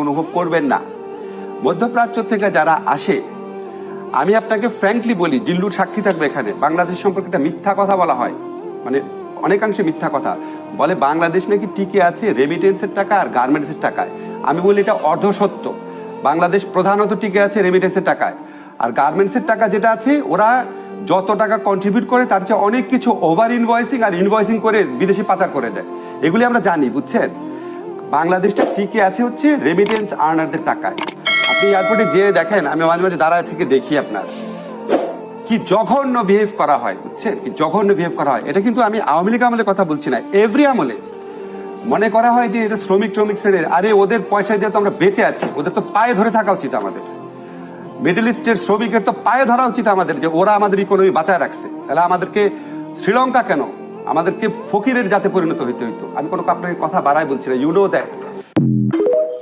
অনুভব করবেন না। মধ্যপ্রাচ্য থেকে যারা আসে, আমি আপনাকে ফ্র্যাঙ্কলি বলি, জিল্লুর সাক্ষী থাকবে এখানে, বাংলাদেশ সম্পর্কে একটা মিথ্যা কথা বলা হয়, মানে অনেকাংশে মিথ্যা কথা বলে। বাংলাদেশ নাকি টিকে আছে রেমিটেন্সের টাকা আর গার্মেন্টসের টাকায়। আমি বলি এটা অর্ধসত্য। বাংলাদেশ প্রধানত টিকে আছে রেমিটেন্সের টাকায়, আর গার্মেন্টসের টাকা যেটা আছে, ওরা যত টাকা কন্ট্রিবিউট করে তার চেয়ে অনেক কিছু ওভার ইনভয়েসিং আর ইনভয়েসিং করে বিদেশে পাচার করে দেয়। এগুলি আমরা জানি, বুঝছেন। বাংলাদেশটা টিকে আছে হচ্ছে রেমিটেন্স আর্নারদের টাকায়। আপনি এয়ারপোর্টে যেয়ে দেখেন, আমি মাঝে মাঝে দাঁড়ায় থেকে দেখি আপনার কি জঘন্য বিহেভ করা হয়, বুঝছেন, কি জঘন্য বিহেভ করা হয়। এটা কিন্তু আমি আওয়ামী লীগ আমলের কথা বলছি না, এভরি আমলে মনে করা হয় যে এটা শ্রমিক শ্রেণীর। আরে ওদের পয়সা দিয়ে তো আমরা বেঁচে আছি, ওদের তো পায়ে ধরে থাকা উচিত আমাদের। মিডল ইস্টের শ্রমিকের তো পায়ে ধরা উচিত আমাদের, যে ওরা আমাদের ইকোনমি বাঁচায় রাখছে। তাহলে আমাদেরকে শ্রীলঙ্কা কেন, আমাদেরকে ফকিরের জাতে পরিণত হইতে হইতো। আমি কোনো আপনাকে কথা বাড়াই বলছি না, ইউ নো দ্যাট।